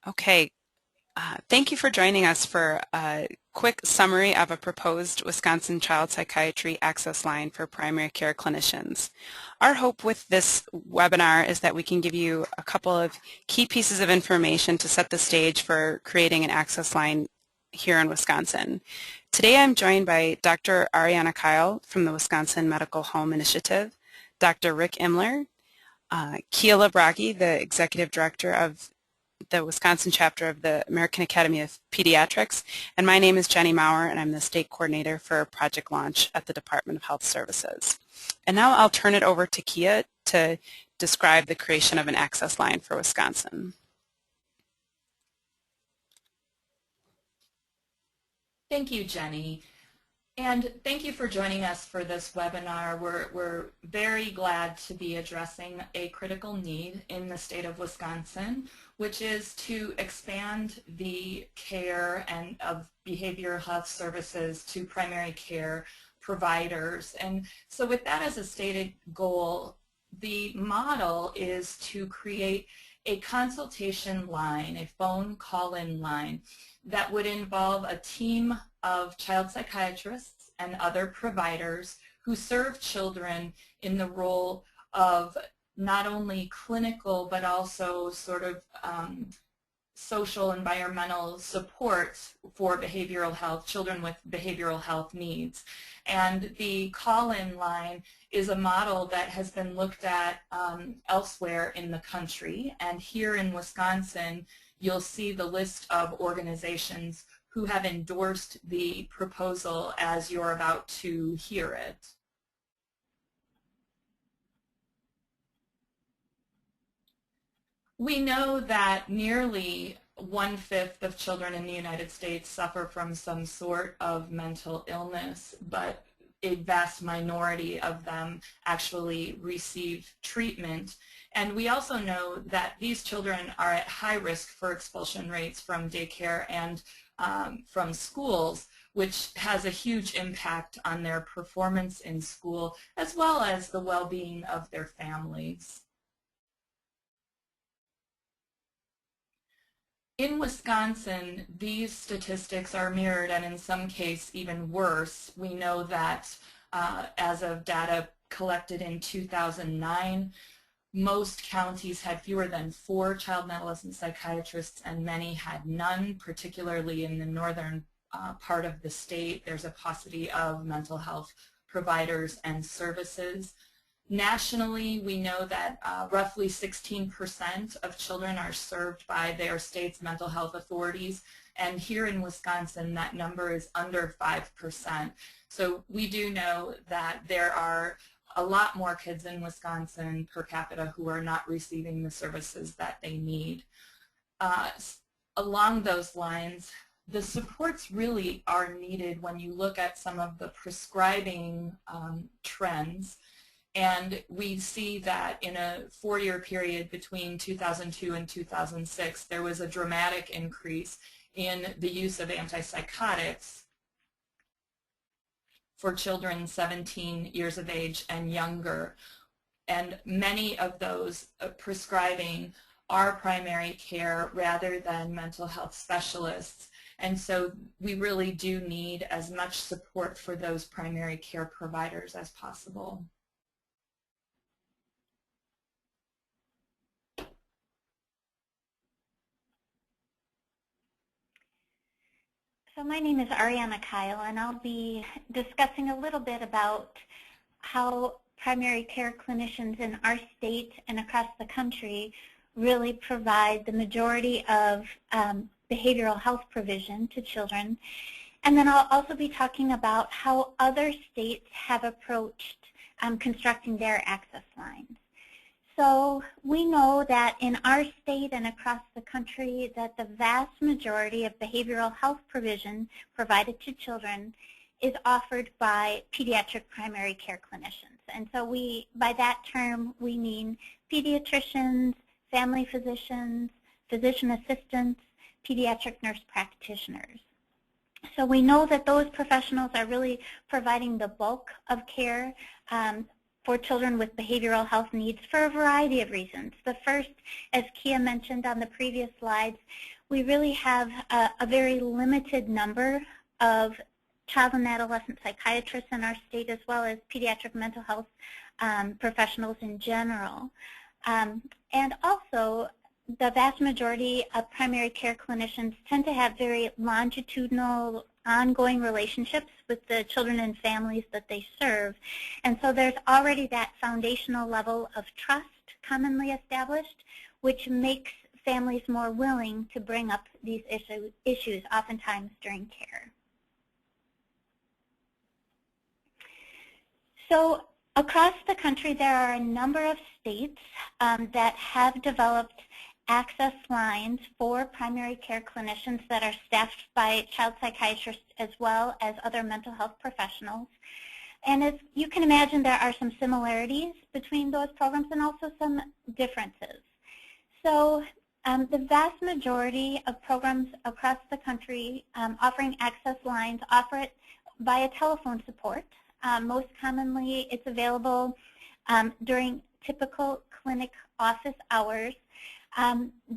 Okay, thank you for joining us for a quick summary of a proposed Wisconsin child psychiatry access line for primary care clinicians. Our hope with this webinar is that we can give you a couple of key pieces of information to set the stage for creating an access line here in Wisconsin. Today I'm joined by Dr. Ariana Kyle from the Wisconsin Medical Home Initiative, Dr. Rick Imler, Keela Bragi, the Executive Director of the Wisconsin chapter of the American Academy of Pediatrics, and my name is Jenny Maurer, and I'm the State Coordinator for Project Launch at the Department of Health Services. And now I'll turn it over to Kia to describe the creation of an access line for Wisconsin. Thank you, Jenny. And thank you for joining us for this webinar. We're very glad to be addressing a critical need in the state of Wisconsin, which is to expand the care and of behavioral health services to primary care providers. And so with that as a stated goal, the model is to create a consultation line, a phone call-in line that would involve a team of child psychiatrists and other providers who serve children in the role of not only clinical but also sort of social environmental supports for behavioral health, children with behavioral health needs. And the call-in line is a model that has been looked at elsewhere in the country. And here in Wisconsin, you'll see the list of organizations who have endorsed the proposal as you're about to hear it. We know that nearly 1/5 of children in the United States suffer from some sort of mental illness, but a vast minority of them actually receive treatment. And we also know that these children are at high risk for expulsion rates from daycare and from schools, which has a huge impact on their performance in school as well as the well-being of their families. In Wisconsin, these statistics are mirrored, and in some cases even worse. We know that as of data collected in 2009, most counties had fewer than 4 child and adolescent psychiatrists, and many had none, particularly in the northern part of the state. There's a paucity of mental health providers and services. Nationally, we know that roughly 16% of children are served by their state's mental health authorities, and here in Wisconsin that number is under 5%. So we do know that there are a lot more kids in Wisconsin per capita who are not receiving the services that they need. Along those lines, the supports really are needed when you look at some of the prescribing trends. And we see that in a 4-year period between 2002 and 2006, there was a dramatic increase in the use of antipsychotics for children 17 years of age and younger. And many of those prescribing are primary care rather than mental health specialists. And so we really do need as much support for those primary care providers as possible. So my name is Ariana Kyle, and I'll be discussing a little bit about how primary care clinicians in our state and across the country really provide the majority of behavioral health provision to children. And then I'll also be talking about how other states have approached constructing their access lines. So we know that in our state and across the country that the vast majority of behavioral health provision provided to children is offered by pediatric primary care clinicians. And so by that term, we mean pediatricians, family physicians, physician assistants, pediatric nurse practitioners. So we know that those professionals are really providing the bulk of care for children with behavioral health needs for a variety of reasons. The first, as Kia mentioned on the previous slides, we really have a very limited number of child and adolescent psychiatrists in our state, as well as pediatric mental health professionals in general. And also, the vast majority of primary care clinicians tend to have very longitudinal, ongoing relationships with the children and families that they serve. And so there's already that foundational level of trust commonly established, which makes families more willing to bring up these issues oftentimes during care. So across the country, there are a number of states that have developed access lines for primary care clinicians that are staffed by child psychiatrists as well as other mental health professionals. And as you can imagine, there are some similarities between those programs and also some differences. So the vast majority of programs across the country offering access lines offer it via telephone support. Most commonly, it's available during typical clinic office hours.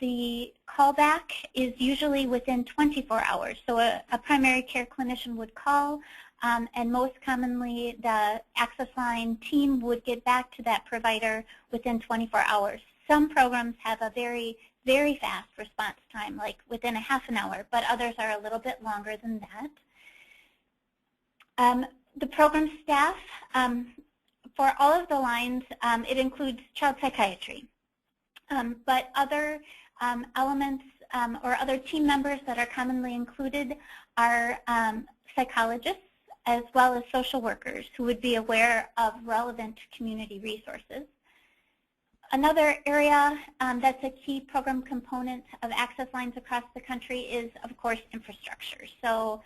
The callback is usually within 24 hours. So a primary care clinician would call, and most commonly the access line team would get back to that provider within 24 hours. Some programs have a very, very fast response time, like within a half an hour, but others are a little bit longer than that. The program staff, for all of the lines, it includes child psychiatry. But other elements or other team members that are commonly included are psychologists as well as social workers who would be aware of relevant community resources. Another area that's a key program component of access lines across the country is, of course, infrastructure. So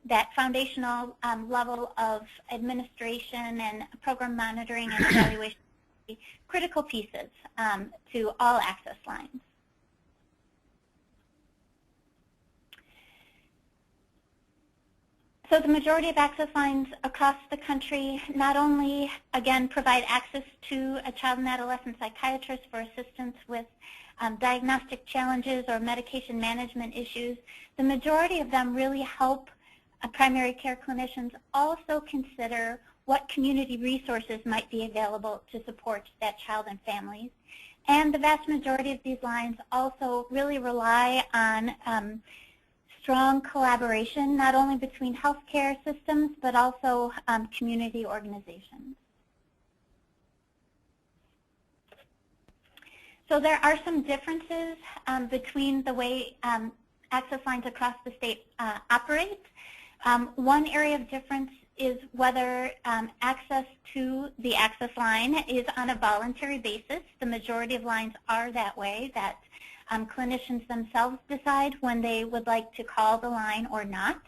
that foundational level of administration and program monitoring and evaluation critical pieces to all access lines. So the majority of access lines across the country not only, again, provide access to a child and adolescent psychiatrist for assistance with diagnostic challenges or medication management issues, the majority of them really help primary care clinicians also consider what community resources might be available to support that child and families. And the vast majority of these lines also really rely on strong collaboration, not only between healthcare systems, but also community organizations. So there are some differences between the way access lines across the state operate. One area of difference is whether access to the access line is on a voluntary basis. The majority of lines are that way, that clinicians themselves decide when they would like to call the line or not.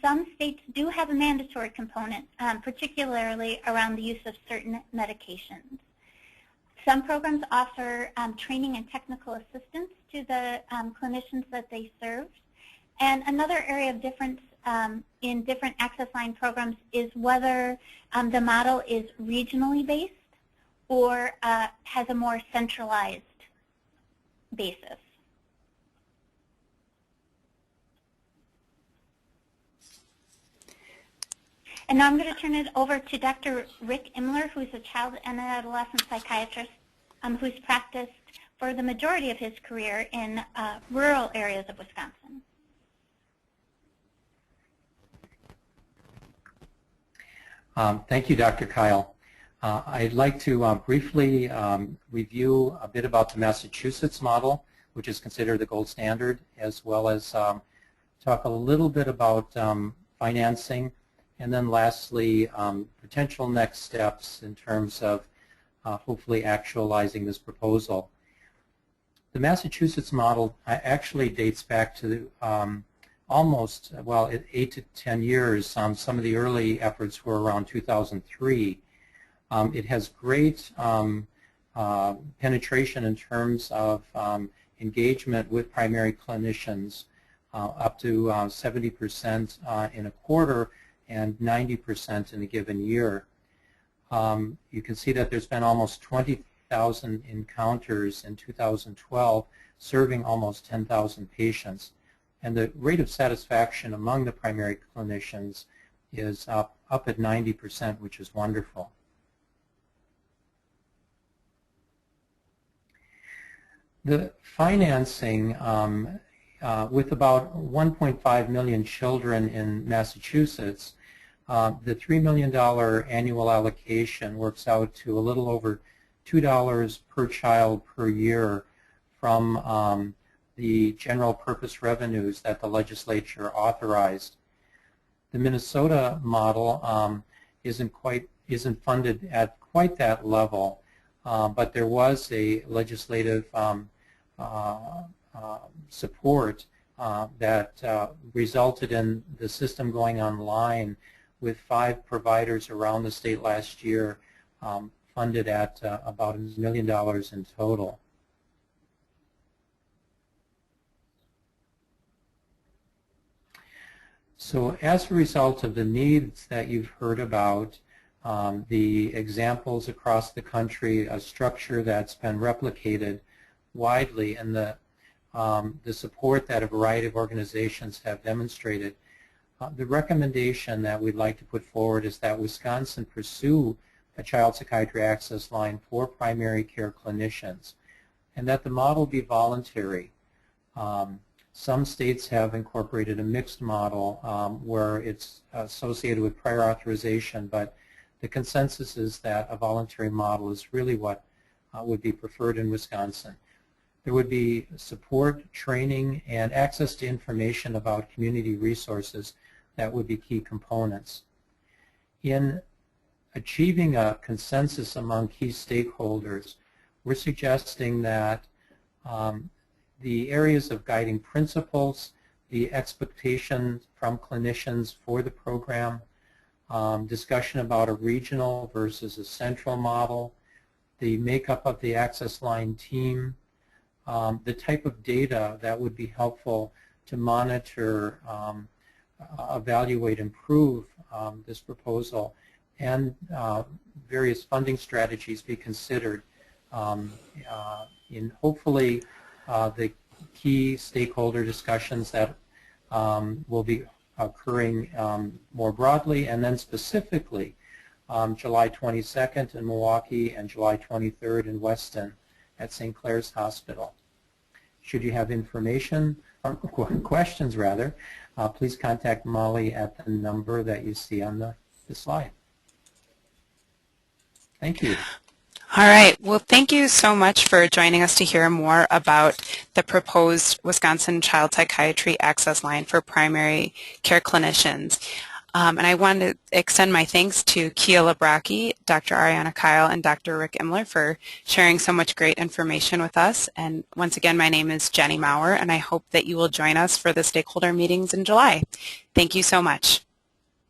Some states do have a mandatory component, particularly around the use of certain medications. Some programs offer training and technical assistance to the clinicians that they serve. And another area of difference in different access line programs is whether the model is regionally based or has a more centralized basis. And now I'm going to turn it over to Dr. Rick Imler, who's a child and adolescent psychiatrist who's practiced for the majority of his career in rural areas of Wisconsin. Thank you, Dr. Kyle. I'd like to briefly review a bit about the Massachusetts model, which is considered the gold standard, as well as talk a little bit about financing, and then lastly, potential next steps in terms of hopefully actualizing this proposal. The Massachusetts model actually dates back to almost, well, 8 to 10 years. Some of the early efforts were around 2003. It has great penetration in terms of engagement with primary clinicians, up to 70% in a quarter and 90% in a given year. You can see that there's been almost 20,000 encounters in 2012, serving almost 10,000 patients. And the rate of satisfaction among the primary clinicians is up at 90%, which is wonderful. The financing, with about 1.5 million children in Massachusetts, the $3 million annual allocation works out to a little over $2 per child per year from the general purpose revenues that the legislature authorized. The Minnesota model isn't funded at quite that level, but there was a legislative support that resulted in the system going online with 5 providers around the state last year, funded at about $1 million in total. So as a result of the needs that you've heard about, the examples across the country, a structure that's been replicated widely, and the support that a variety of organizations have demonstrated, the recommendation that we'd like to put forward is that Wisconsin pursue a child psychiatry access line for primary care clinicians, and that the model be voluntary. Some states have incorporated a mixed model where it's associated with prior authorization, but the consensus is that a voluntary model is really what would be preferred in Wisconsin. There would be support, training, and access to information about community resources that would be key components. In achieving a consensus among key stakeholders, we're suggesting that the areas of guiding principles, the expectations from clinicians for the program, discussion about a regional versus a central model, the makeup of the access line team, the type of data that would be helpful to monitor, evaluate, improve this proposal, and various funding strategies be considered in hopefully the key stakeholder discussions that will be occurring more broadly, and then specifically July 22nd in Milwaukee and July 23rd in Weston at St. Clair's Hospital. Should you have information or questions rather, please contact Molly at the number that you see on the slide. Thank you. All right. Well, thank you so much for joining us to hear more about the proposed Wisconsin Child Psychiatry Access Line for primary care clinicians. And I want to extend my thanks to Kia Labraki, Dr. Ariana Kyle, and Dr. Rick Imler for sharing so much great information with us. And once again, my name is Jenny Maurer, and I hope that you will join us for the stakeholder meetings in July. Thank you so much.